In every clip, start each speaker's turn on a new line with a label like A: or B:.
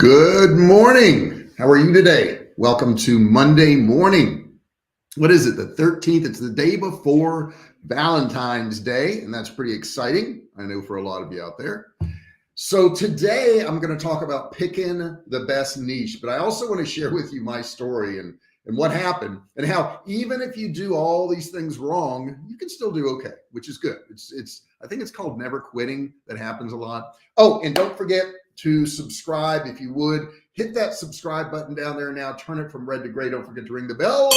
A: Good morning. How are you today? Welcome to Monday morning. What is it? The 13th. It's the day before Valentine's Day, and that's pretty exciting. I know for a lot of you out there. So today I'm going to talk about picking the best niche, but I also want to share with you my story and what happened and how even if you do all these things wrong, you can still do okay, which is good. I think it's called never quitting. That happens a lot. Oh, and don't forget to subscribe. If you would, hit that subscribe button down there now, turn it from red to gray. Don't forget to ring the bell,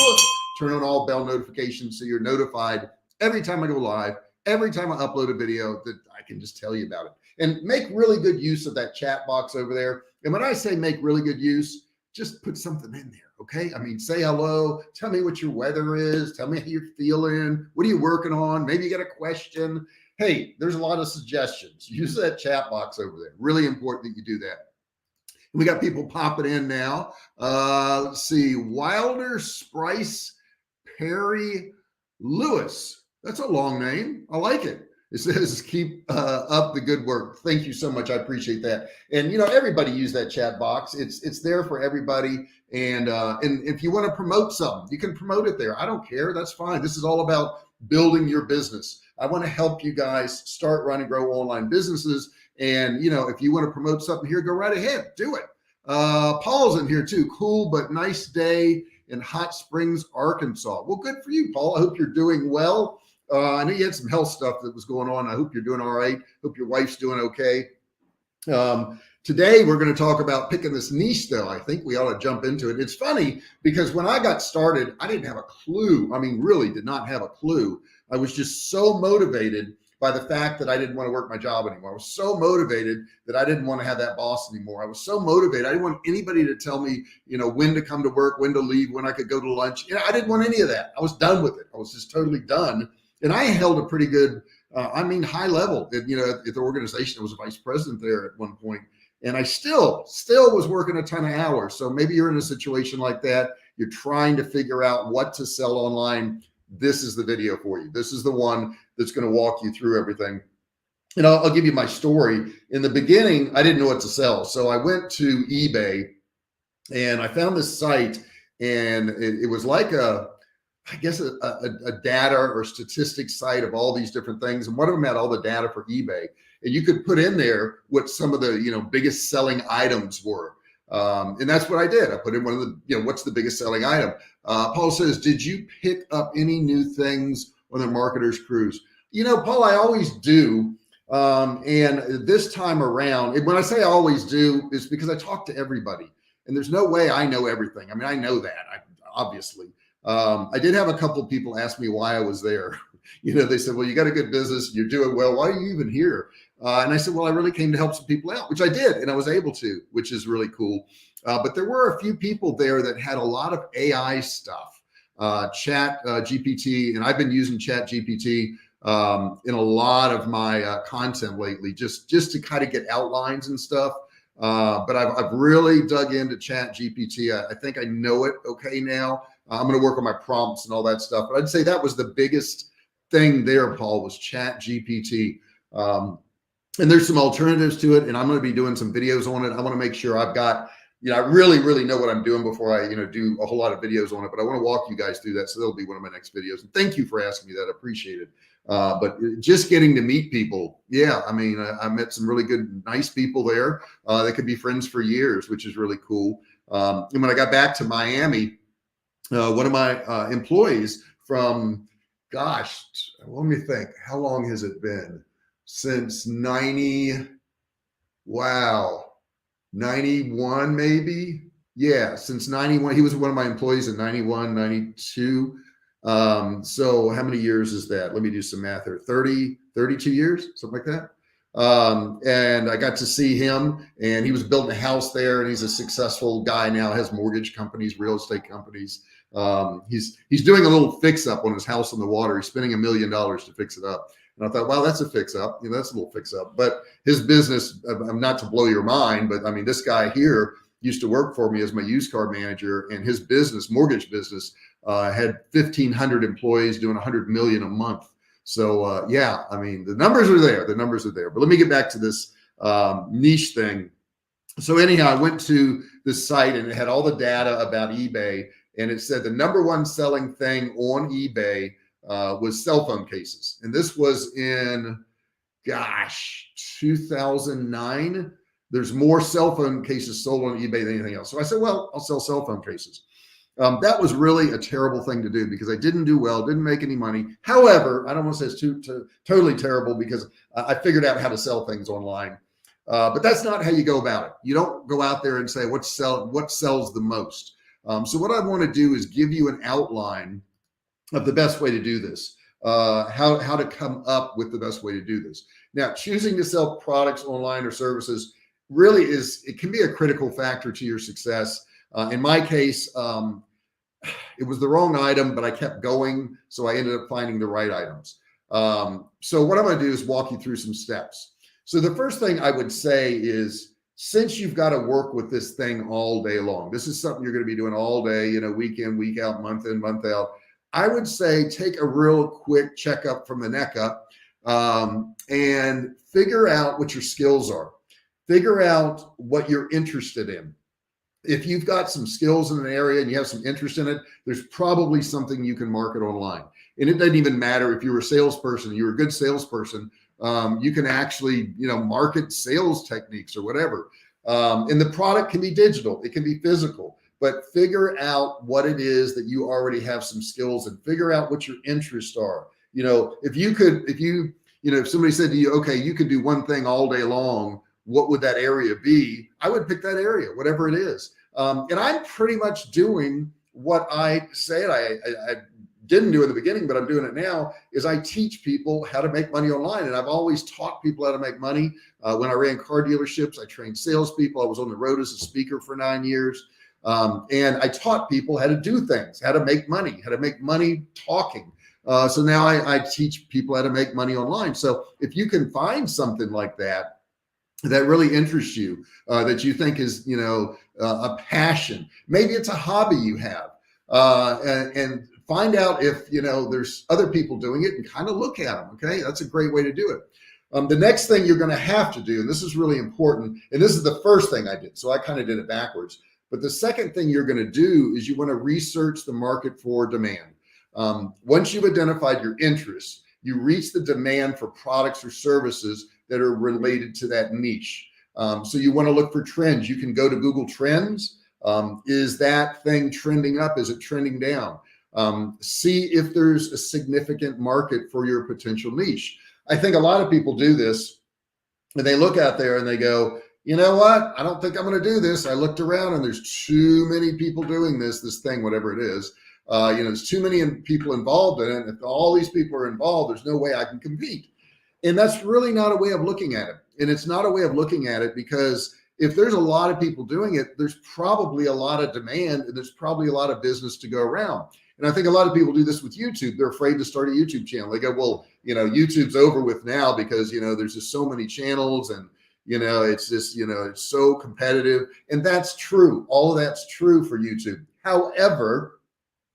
A: turn on all bell notifications so you're notified every time I go live, every time I upload a video that I can just tell you about it. And make really good use of that chat box over there. And when I say make really good use, just put something in there, okay? I mean, say hello, tell me what your weather is, tell me how you're feeling, what are you working on? Maybe you got a question. Hey, there's a lot of suggestions. Use that chat box over there. Really important that you do that. We got people popping in now. Let's see, Wilder, Sprice, Perry, Lewis. That's a long name. I like it. It says, keep up the good work. Thank you so much. I appreciate that. And, you know, everybody use that chat box. It's there for everybody. And if you want to promote something, you can promote it there. I don't care. That's fine. This is all about building your business. I want to help you guys start, run, and grow online businesses. And, you know, if you want to promote something here, go right ahead. Do it. Paul's in here too. Cool, but nice day in Hot Springs, Arkansas. Well, good for you, Paul. I hope you're doing well. I know you had some health stuff that was going on. I hope you're doing all right. Hope your wife's doing okay. Today, we're going to talk about picking this niche, though. I think we ought to jump into it. It's funny because when I got started, I didn't have a clue. I mean, really did not have a clue. I was just so motivated by the fact that I didn't want to work my job anymore. I was so motivated that I didn't want to have that boss anymore. I was so motivated. I didn't want anybody to tell me, you know, when to come to work, when to leave, when I could go to lunch. You know, I didn't want any of that. I was done with it. I was just totally done. And I held a pretty good, high level, at the organization. I was a vice president there at one point. And I still was working a ton of hours. So maybe you're in a situation like that. You're trying to figure out what to sell online. This is the video for you. This is the one that's going to walk you through everything. And I'll give you my story. In the beginning, I didn't know what to sell. So I went to eBay and I found this site, and it was like a data or statistics site of all these different things. And one of them had all the data for eBay. And you could put in there what some of the, biggest selling items were. And that's what I did. I put in one of the, what's the biggest selling item? Paul says, did you pick up any new things on the Marketer's Cruise? Paul, I always do. And this time around, and when I say I always do, is because I talk to everybody. And there's no way I know everything. I mean, I know that, obviously. I did have a couple of people ask me why I was there. They said, well, you got a good business, you're doing well, why are you even here? And I said, well, I really came to help some people out, which I did, and I was able to, which is really cool. But there were a few people there that had a lot of AI stuff, chat GPT, and I've been using chat GPT in a lot of my content lately, just to kind of get outlines and stuff. But I've really dug into chat GPT. I think I know it okay now. I'm going to work on my prompts and all that stuff. But I'd say that was the biggest thing there, Paul, was chat GPT. And there's some alternatives to it. And I'm going to be doing some videos on it. I want to make sure I've got, I really, really know what I'm doing before I, do a whole lot of videos on it. But I want to walk you guys through that. So that'll be one of my next videos. And thank you for asking me that. I appreciate it. But just getting to meet people. Yeah. I mean, I met some really good, nice people there. They could be friends for years, which is really cool. And when I got back to Miami, one of my employees from, gosh, let me think, how long has it been? Since 91 maybe? Yeah, since 91. He was one of my employees in 91, 92. So how many years is that? Let me do some math here. 32 years, something like that. And I got to see him, and he was building a house there, and he's a successful guy now, has mortgage companies, real estate companies. He's doing a little fix up on his house on the water. He's spending $1 million to fix it up. And I thought, wow, that's a fix up. That's a little fix up. But his business, not to blow your mind, but I mean, this guy here used to work for me as my used car manager, and his business, mortgage business, had 1,500 employees doing 100 million a month. So yeah, I mean, the numbers are there. The numbers are there. But let me get back to this niche thing. So anyhow, I went to the site and it had all the data about eBay, and it said the number one selling thing on eBay was cell phone cases. And this was in, gosh, 2009. There's more cell phone cases sold on eBay than anything else. So I said, well, I'll sell cell phone cases. That was really a terrible thing to do because I didn't do well, didn't make any money. However, I don't want to say it's totally terrible because I figured out how to sell things online. But that's not how you go about it. You don't go out there and say what sells the most. So what I want to do is give you an outline of the best way to do this, how to come up with the best way to do this. Now, choosing to sell products online or services really it can be a critical factor to your success. In my case, it was the wrong item, but I kept going. So I ended up finding the right items. So what I'm going to do is walk you through some steps. So the first thing I would say is, since you've got to work with this thing all day long, this is something you're going to be doing all day, week in, week out, month in, month out. I would say take a real quick checkup from the neck up and figure out what your skills are. Figure out what you're interested in. If you've got some skills in an area and you have some interest in it, there's probably something you can market online. And it doesn't even matter if you're a salesperson, you're a good salesperson, you can actually, market sales techniques or whatever. And the product can be digital, it can be physical, but figure out what it is that you already have some skills in. Figure out what your interests are. If somebody said to you, okay, you could do one thing all day long, what would that area be? I would pick that area, whatever it is. And I'm pretty much doing what I said I didn't do in the beginning, but I'm doing it now, is I teach people how to make money online. And I've always taught people how to make money. When I ran car dealerships, I trained salespeople. I was on the road as a speaker for 9 years. And I taught people how to do things, how to make money talking. So now I teach people how to make money online. So if you can find something like that really interests you, that you think is, a passion, maybe it's a hobby you have, and find out if, there's other people doing it and kind of look at them. Okay. That's a great way to do it. The next thing you're going to have to do, and this is really important, and this is the first thing I did, so I kind of did it backwards. But the second thing you're going to do is you want to research the market for demand. Once you've identified your interests, you reach the demand for products or services that are related to that niche. So you want to look for trends. You can go to Google Trends. Is that thing trending up? Is it trending down? See if there's a significant market for your potential niche. I think a lot of people do this and they look out there and they go, you know what? I don't think I'm going to do this. I looked around and there's too many people doing this thing, whatever it is. There's too many people involved in it. If all these people are involved, there's no way I can compete. And that's really not a way of looking at it. And it's not a way of looking at it because if there's a lot of people doing it, there's probably a lot of demand and there's probably a lot of business to go around. And I think a lot of people do this with YouTube. They're afraid to start a YouTube channel. They go, well, YouTube's over with now because, there's just so many channels and, it's just, it's so competitive. And that's true. All of that's true for YouTube. However,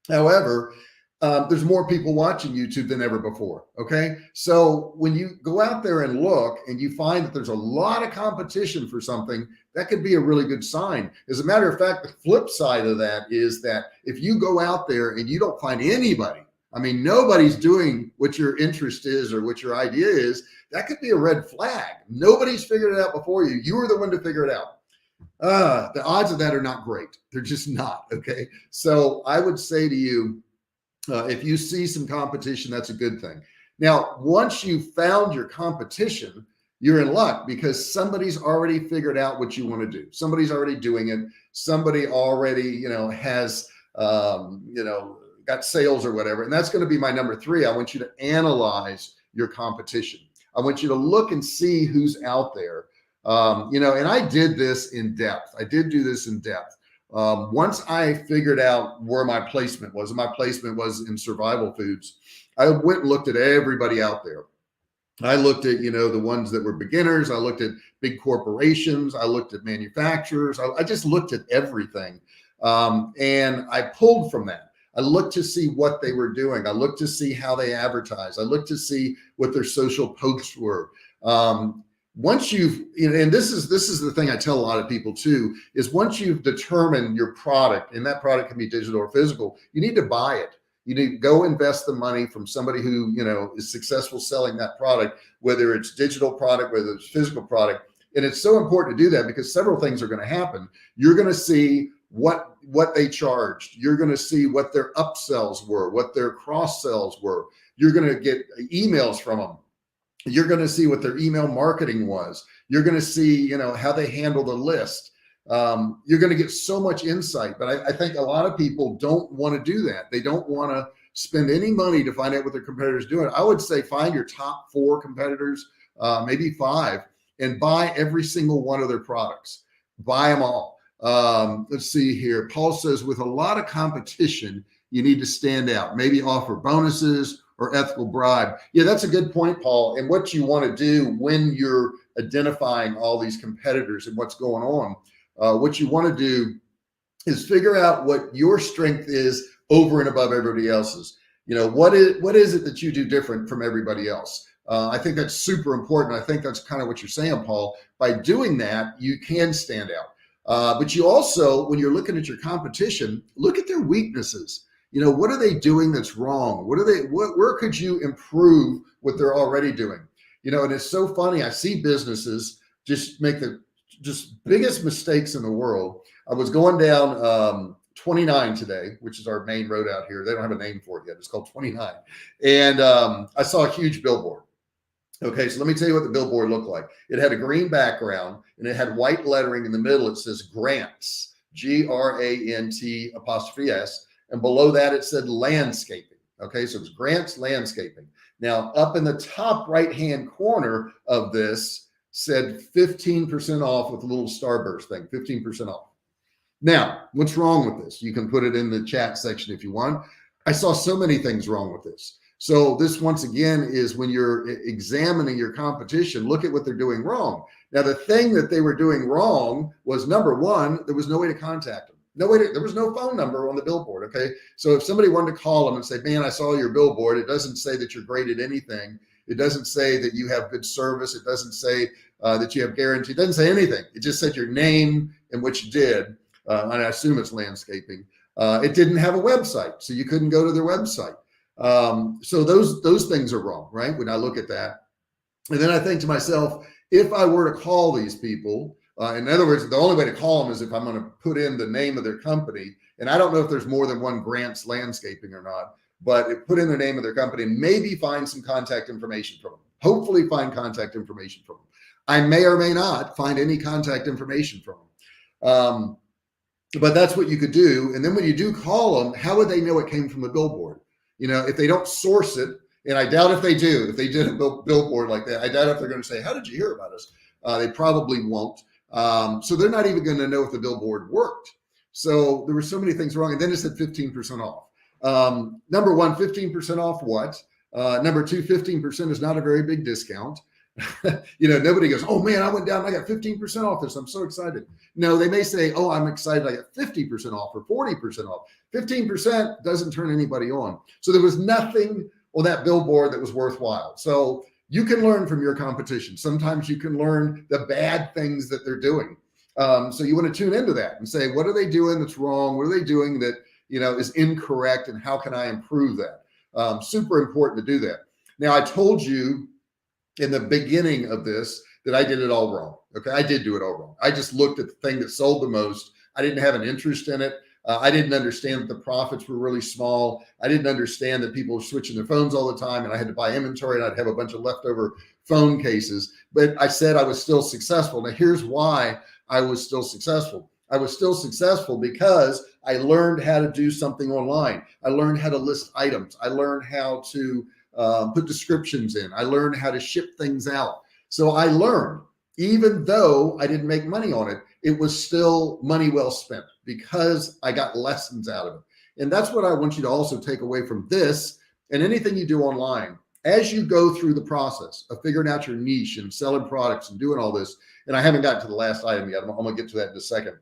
A: there's more people watching YouTube than ever before. Okay. So when you go out there and look and you find that there's a lot of competition for something, that could be a really good sign. As a matter of fact, the flip side of that is that if you go out there and you don't find anybody, nobody's doing what your interest is or what your idea is, that could be a red flag. Nobody's figured it out before you. You were the one to figure it out. The odds of that are not great. They're just not. Okay. So I would say to you, if you see some competition, that's a good thing. Now, once you've found your competition, you're in luck because somebody's already figured out what you want to do. Somebody's already doing it. Somebody already, has, got sales or whatever. And that's going to be my number 3. I want you to analyze your competition. I want you to look and see who's out there. And I did this in depth. I did do this in depth. Once I figured out where my placement was, and my placement was in survival foods, I went and looked at everybody out there. I looked at, the ones that were beginners. I looked at big corporations. I looked at manufacturers. I just looked at everything. And I pulled from that. I looked to see what they were doing. I looked to see how they advertise. I looked to see what their social posts were. once you've, and this is the thing I tell a lot of people too, is once you've determined your product, and that product can be digital or physical, you need to buy it. You need to go invest the money from somebody who, is successful selling that product, whether it's digital product, whether it's physical product. And it's so important to do that because several things are going to happen. You're going to see what they charged. You're going to see what their upsells were, what their cross sells were. You're going to get emails from them. You're going to see what their email marketing was. You're going to see, how they handle the list. You're going to get so much insight, but I think a lot of people don't want to do that. They don't want to spend any money to find out what their competitors doing. I would say find your top 4 competitors, maybe 5, and buy every single one of their products. Buy them all. Let's see here. Paul says, with a lot of competition, you need to stand out. Maybe offer bonuses or ethical bribe. Yeah, that's a good point, Paul. And what you want to do when you're identifying all these competitors and what's going on, what you want to do is figure out what your strength is over and above everybody else's. What is it that you do different from everybody else? I think that's super important. I think that's kind of what you're saying, Paul. By doing that, you can stand out. But you also, when you're looking at your competition, look at their weaknesses. What are they doing that's wrong? Where could you improve what they're already doing? And it's so funny. I see businesses just make the biggest mistakes in the world. I was going down 29 today, which is our main road out here. They don't have a name for it yet. It's called 29. And I saw a huge billboard. Okay, so let me tell you what the billboard looked like. It had a green background and it had white lettering in the middle. It says grants, GRANT''S. And below that, it said landscaping. Okay, so it's grants landscaping. Now, up in the top right-hand corner of this said 15% off with a little starburst thing, 15% off. Now, what's wrong with this? You can put it in the chat section if you want. I saw so many things wrong with this. So this, once again, is when you're examining your competition, look at what they're doing wrong. Now, the thing that they were doing wrong was, number one, there was no way to contact them. There was no phone number on the billboard. Okay. So if somebody wanted to call them and say, man, I saw your billboard, it doesn't say that you're great at anything. It doesn't say that you have good service. It doesn't say that you have guarantee. It doesn't say anything. It just said your name and what you did. And I assume it's landscaping. It didn't have a website, so you couldn't go to their website. So those things are wrong, right? When I look at that. And then I think to myself, if I were to call these people, in other words, the only way to call them is if I'm going to put in the name of their company. And I don't know if there's more than one Grants Landscaping or not, but put in the name of their company and maybe find some contact information from them. Hopefully find contact information from them. I may or may not find any contact information from them. But that's what you could do. And then when you do call them, how would they know it came from the billboard? If they don't source it, and I doubt if they do, if they did a billboard like that, I doubt if they're going to say, how did you hear about us? They probably won't. So they're not even going to know if the billboard worked. So there were so many things wrong. And then it said 15% off. Number one, 15% off what? Number two, 15% is not a very big discount. Nobody goes, oh man, I went down, I got 15% off this. I'm so excited. No, they may say, oh, I'm excited. I got 50% off or 40% off. 15% doesn't turn anybody on. So there was nothing on that billboard that was worthwhile. So you can learn from your competition. Sometimes you can learn the bad things that they're doing. So you want to tune into that and say, what are they doing that's wrong? What are they doing that, is incorrect? And how can I improve that? Super important to do that. Now, I told you in the beginning of this that I did it all wrong. Okay. I did do it all wrong. I just looked at the thing that sold the most. I didn't have an interest in it. I didn't understand that the profits were really small. I didn't understand that people were switching their phones all the time and I had to buy inventory and I'd have a bunch of leftover phone cases, but I said I was still successful. Now here's why I was still successful. I was still successful because I learned how to do something online. I learned how to list items. I learned how to put descriptions in. I learned how to ship things out. So I learned, even though I didn't make money on it, it was still money well spent because I got lessons out of it. And that's what I want you to also take away from this and anything you do online. As you go through the process of figuring out your niche and selling products and doing all this, and I haven't gotten to the last item yet. I'm going to get to that in a second.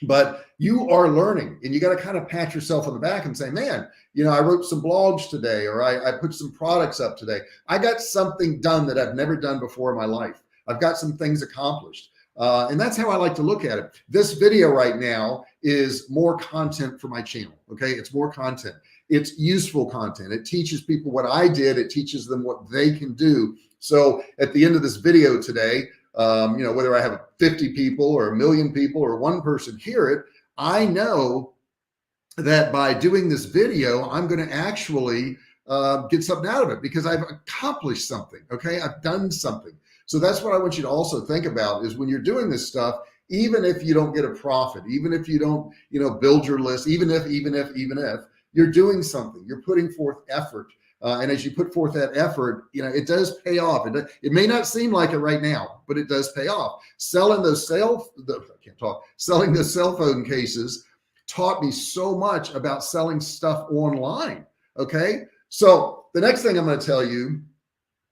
A: But you are learning and you got to kind of pat yourself on the back and say, man, I wrote some blogs today, or I put some products up today. I got something done that I've never done before in my life. I've got some things accomplished. And that's how I like to look at it. This video right now is more content for my channel. Okay. It's more content. It's useful content. It teaches people what I did. It teaches them what they can do. So at the end of this video today, whether I have 50 people or 1 million people or one person hear it, I know that by doing this video, I'm going to actually get something out of it because I've accomplished something. Okay. I've done something. So that's what I want you to also think about is when you're doing this stuff, even if you don't get a profit, even if you don't, build your list, even if you're doing something, you're putting forth effort. And as you put forth that effort, it does pay off. It may not seem like it right now, but it does pay off. Selling those cell phone cases taught me so much about selling stuff online. Okay. So the next thing I'm going to tell you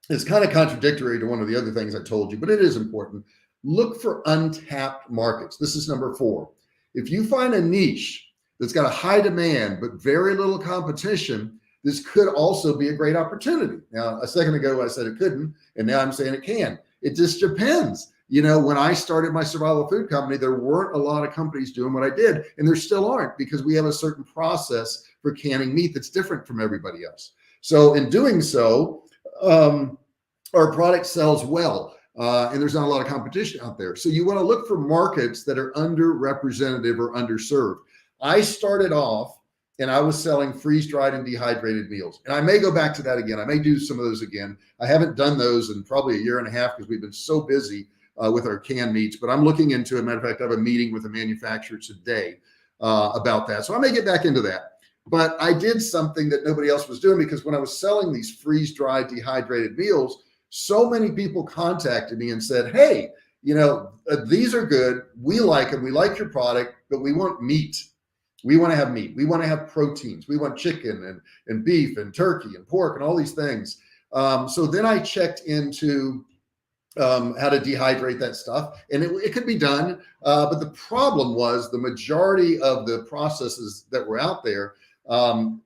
A: is kind of contradictory to one of the other things I told you, but it is important. Look for untapped markets. This is number 4. If you find a niche that's got a high demand, but very little competition, this could also be a great opportunity. Now, a second ago, I said it couldn't, and now I'm saying it can. It just depends. When I started my survival food company, there weren't a lot of companies doing what I did, and there still aren't because we have a certain process for canning meat that's different from everybody else. So in doing so, our product sells well, and there's not a lot of competition out there. So you want to look for markets that are underrepresented or underserved. I started off and I was selling freeze-dried and dehydrated meals. And I may go back to that again. I may do some of those again. I haven't done those in probably 1.5 years because we've been so busy with our canned meats, but I'm looking into it. Matter of fact, I have a meeting with a manufacturer today about that. So I may get back into that. But I did something that nobody else was doing because when I was selling these freeze-dried dehydrated meals, so many people contacted me and said, hey, these are good. We like them. We like your product, but we want meat. We want to have meat. We want to have proteins. We want chicken and beef and turkey and pork and all these things. So then I checked into how to dehydrate that stuff, and it could be done. But the problem was the majority of the processes that were out there,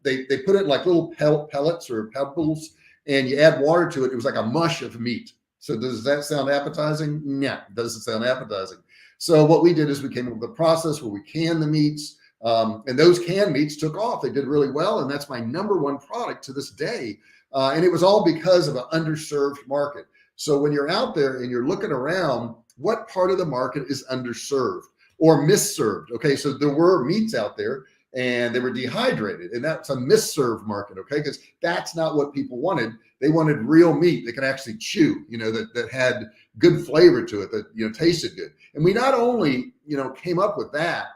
A: they put it in like little pellets or pebbles, and you add water to it. It was like a mush of meat. So does that sound appetizing? Yeah, it doesn't sound appetizing. So what we did is we came up with a process where we can the meats, and those canned meats took off. They did really well, and that's my number 1 product to this day. And it was all because of an underserved market. So when you're out there and you're looking around, what part of the market is underserved or misserved? Okay, so there were meats out there and they were dehydrated, and that's a misserved market. Okay, because that's not what people wanted. They wanted real meat that could actually chew, that had good flavor to it, that tasted good. And we not only came up with that,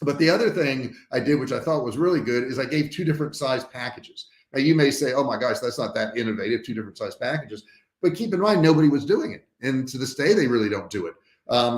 A: but the other thing I did, which I thought was really good, is I gave 2 different size packages. Now you may say, oh my gosh, that's not that innovative, 2 different size packages. But keep in mind, nobody was doing it. And to this day, they really don't do it.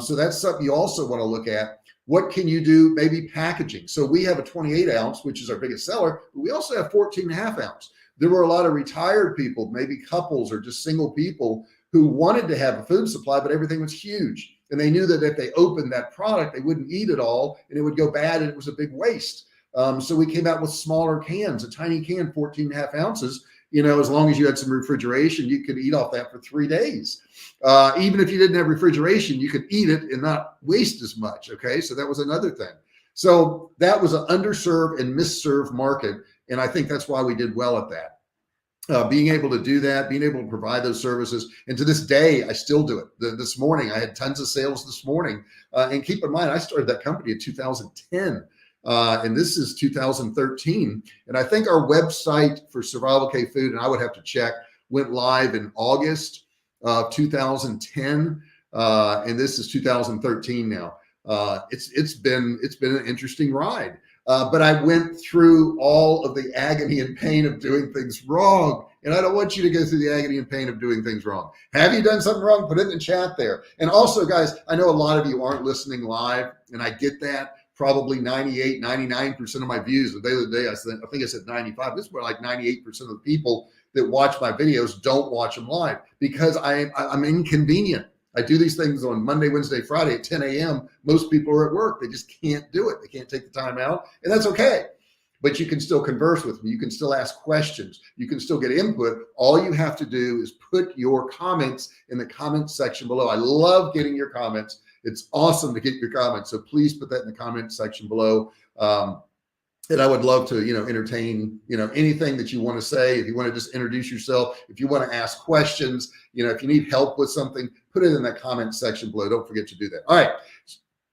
A: So that's something you also want to look at. What can you do? Maybe packaging. So we have a 28 ounce, which is our biggest seller, but we also have 14.5 ounce. There were a lot of retired people, maybe couples or just single people who wanted to have a food supply, but everything was huge. And they knew that if they opened that product, they wouldn't eat it all and it would go bad and it was a big waste. So we came out with smaller cans, a tiny can, 14.5 ounces. As long as you had some refrigeration, you could eat off that for 3 days. Even if you didn't have refrigeration, you could eat it and not waste as much. Okay. So that was another thing. So that was an underserved and misserved market. And I think that's why we did well at that. Being able to do that, being able to provide those services. And to this day, I still do it. This morning, I had tons of sales this morning. And keep in mind, I started that company in 2010. And this is 2013. And I think our website for Survivalcave Food, and I would have to check, went live in August of 2010. And this is 2013 now. It's been an interesting ride. But I went through all of the agony and pain of doing things wrong. And I don't want you to go through the agony and pain of doing things wrong. Have you done something wrong? Put it in the chat there. And also, guys, I know a lot of you aren't listening live, and I get that. Probably 98, 99% of my views. The other day, I think I said 95. This is where like 98% of the people that watch my videos don't watch them live because I'm inconvenient. I do these things on Monday, Wednesday, Friday at 10 a.m. Most people are at work. They just can't do it. They can't take the time out, and that's okay. but you can still converse with me. You can still ask questions. You can still get input. All you have to do is put your comments in the comment section below. I love getting your comments. It's awesome to get your comments. So please put that in the comment section below. And I would love to, entertain, anything that you want to say. If you want to just introduce yourself, if you want to ask questions, if you need help with something, put it in that comment section below. Don't forget to do that. All right.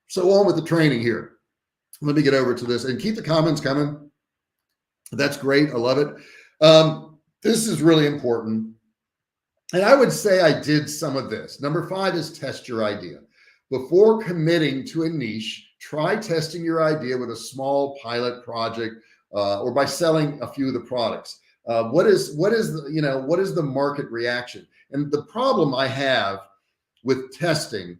A: So on with the training here. Let me get over to this and keep the comments coming. That's great. I love it. This is really important. And I would say I did some of this. Number 5 is test your idea. Before committing to a niche, try testing your idea with a small pilot project or by selling a few of the products. What is the market reaction? And the problem I have with testing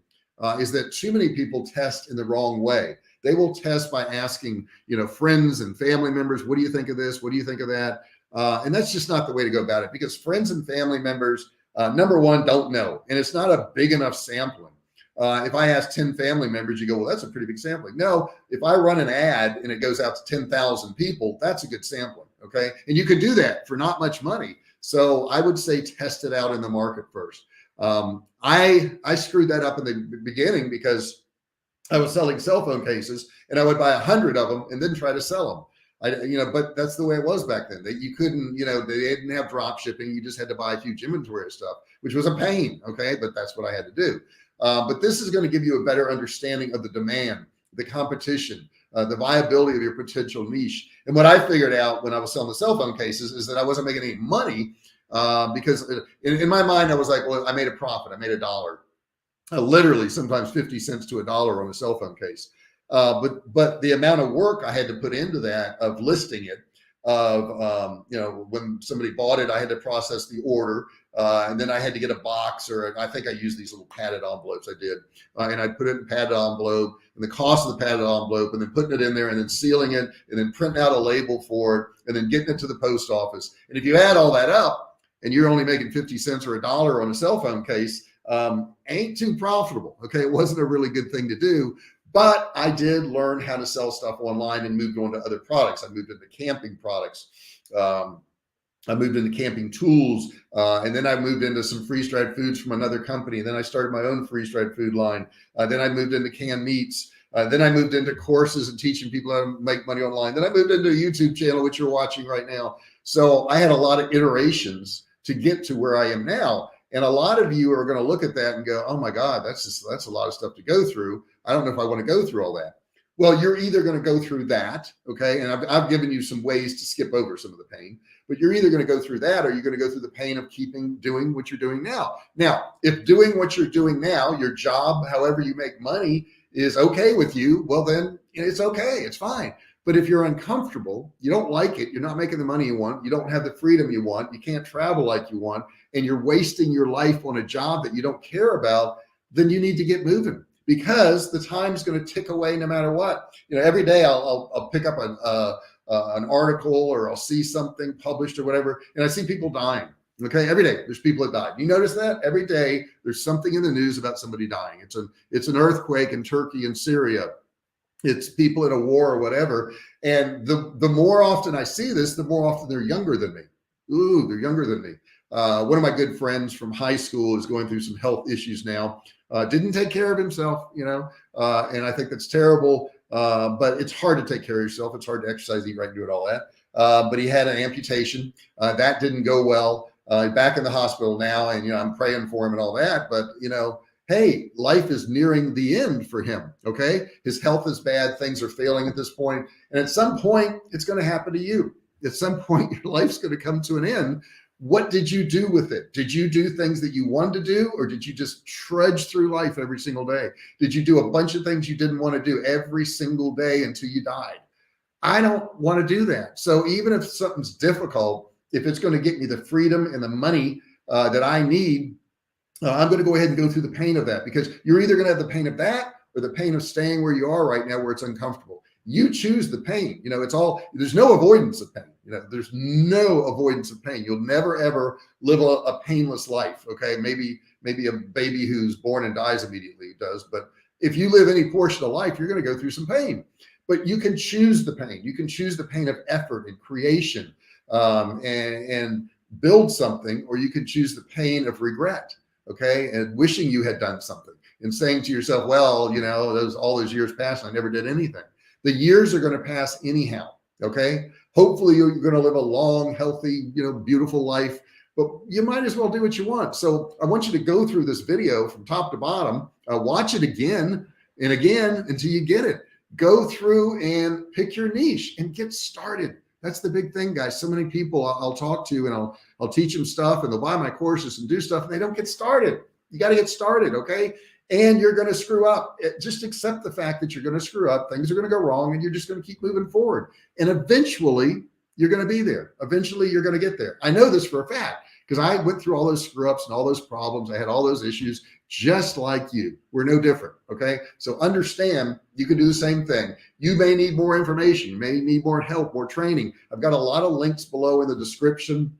A: is that too many people test in the wrong way. They will test by asking, friends and family members, what do you think of this? What do you think of that? And that's just not the way to go about it, because friends and family members, number one, don't know. And it's not a big enough sampling. If I ask 10 family members, you go, well, that's a pretty big sampling. No, if I run an ad and it goes out to 10,000 people, that's a good sampling. Okay. And you could do that for not much money. So I would say test it out in the market first. I screwed that up in the beginning because I was selling cell phone cases and I would buy 100 of them and then try to sell them. But that's the way it was back then. That you couldn't, they didn't have drop shipping. You just had to buy a huge inventory of stuff, which was a pain. Okay. But that's what I had to do. But this is going to give you a better understanding of the demand, the competition, the viability of your potential niche. And what I figured out when I was selling the cell phone cases is that I wasn't making any money because in my mind, I was like, well, I made a profit. I made $1. Literally sometimes 50 cents to $1 on a cell phone case. But the amount of work I had to put into that of listing it, when somebody bought it, I had to process the order. And then I had to get a box, or I think I used these little padded envelopes. I did. And I put it in a padded envelope, and the cost of the padded envelope, and then putting it in there and then sealing it and then printing out a label for it and then getting it to the post office. And if you add all that up and you're only making 50 cents or $1 on a cell phone case, ain't too profitable. Okay. It wasn't a really good thing to do, but I did learn how to sell stuff online and moved on to other products. I moved into camping products. I moved into camping tools, and then I moved into some freeze-dried foods from another company. Then I started my own freeze-dried food line. Then I moved into canned meats. Then I moved into courses and teaching people how to make money online. Then I moved into a YouTube channel, which you're watching right now. So I had a lot of iterations to get to where I am now. And a lot of you are going to look at that and go, oh my God, that's a lot of stuff to go through. I don't know if I want to go through all that. Well, you're either going to go through that, okay? And I've given you some ways to skip over some of the pain, but you're either going to go through that or you're going to go through the pain of doing what you're doing now. Now, if doing what you're doing now, your job, however you make money, is okay with you, well, then it's okay. It's fine. But if you're uncomfortable, you don't like it, you're not making the money you want, you don't have the freedom you want, you can't travel like you want, and you're wasting your life on a job that you don't care about, then you need to get moving. Because the time's going to tick away no matter what. Every day I'll pick up an article, or I'll see something published or whatever, and I see people dying. Okay, every day there's people that died. You notice that every day there's something in the news about somebody dying. It's an earthquake in Turkey and Syria. It's people in a war or whatever. And the more often I see this, the more often they're younger than me. Ooh, they're younger than me. One of my good friends from high school is going through some health issues now. Didn't take care of himself, and I think that's terrible. But it's hard to take care of yourself. It's hard to exercise, eat right, do it, all that. But he had an amputation. That didn't go well. Back in the hospital now, and I'm praying for him and all that. But hey, life is nearing the end for him. Okay, his health is bad. Things are failing at this point, and at some point, it's going to happen to you. At some point, your life's going to come to an end. What did you do with it? Did you do things that you wanted to do, or did you just trudge through life every single day? Did you do a bunch of things you didn't want to do every single day until you died? I don't want to do that. So even if something's difficult, if it's going to get me the freedom and the money that I need, I'm going to go ahead and go through the pain of that, because you're either going to have the pain of that or the pain of staying where you are right now, where it's uncomfortable. You choose the pain. There's no avoidance of pain. There's no avoidance of pain. You'll never, ever live a painless life. Okay. Maybe a baby who's born and dies immediately does. But if you live any portion of life, you're going to go through some pain. but you can choose the pain. You can choose the pain of effort and creation, and build something, or you can choose the pain of regret, okay, and wishing you had done something and saying to yourself, well, you know, all those years passed, I never did anything. The years are going to pass anyhow, okay? Hopefully you're going to live a long, healthy, you know, beautiful life, but you might as well do what you want. So I want you to go through this video from top to bottom, watch it again and again until you get it. Go through and pick your niche and get started. That's the big thing, guys. So many people I'll talk to, and I'll teach them stuff, and they'll buy my courses and do stuff, and they don't get started. You got to get started, okay? And you're going to screw up. Just accept the fact that you're going to screw up. Things are going to go wrong, and you're just going to keep moving forward. And eventually, you're going to be there. Eventually, you're going to get there. I know this for a fact because I went through all those screw ups and all those problems. I had all those issues just like you. We're no different, okay? So understand you can do the same thing. You may need more information. You may need more help, more training. I've got a lot of links below in the description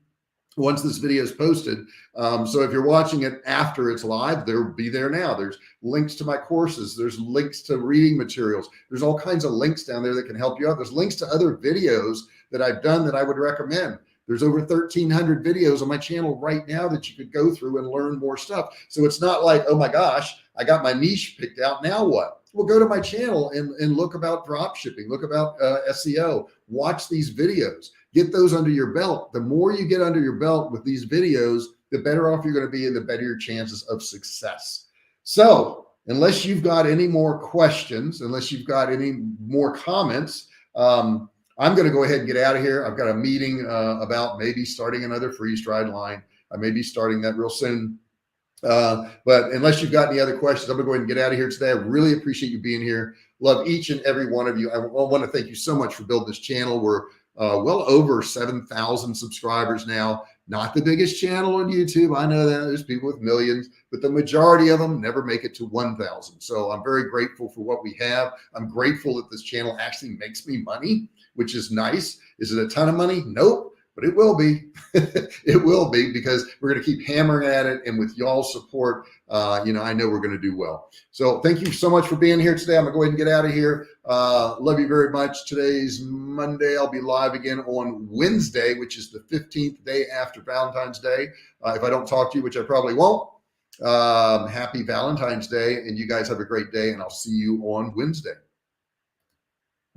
A: once this video is posted. So if you're watching it after it's live, they'll be there now. There's links to my courses. There's links to reading materials. There's all kinds of links down there that can help you out. There's links to other videos that I've done that I would recommend. There's over 1,300 videos on my channel right now that you could go through and learn more stuff. So it's not like, oh my gosh, I got my niche picked out. Now what? Well, go to my channel and look about drop shipping, look about SEO, watch these videos, get those under your belt. The more you get under your belt with these videos, the better off you're going to be and the better your chances of success. So unless you've got any more questions, unless you've got any more comments, I'm going to go ahead and get out of here. I've got a meeting about maybe starting another freeze-dried line. I may be starting that real soon. But unless you've got any other questions, I'm gonna go ahead and get out of here today. I really appreciate you being here. Love each and every one of you. I want to thank you so much for building this channel. We're well over 7,000 subscribers now. Not the biggest channel on YouTube. I know that there's people with millions, but the majority of them never make it to 1,000. So I'm very grateful for what we have. I'm grateful that this channel actually makes me money, which is nice. Is it a ton of money? Nope. But it will be. It will be, because we're going to keep hammering at it. And with y'all's support, you know, I know we're going to do well. So thank you so much for being here today. I'm going to go ahead and get out of here. Love you very much. Today's Monday. I'll be live again on Wednesday, which is the 15th day after Valentine's Day. If I don't talk to you, which I probably won't, happy Valentine's Day. And you guys have a great day. And I'll see you on Wednesday.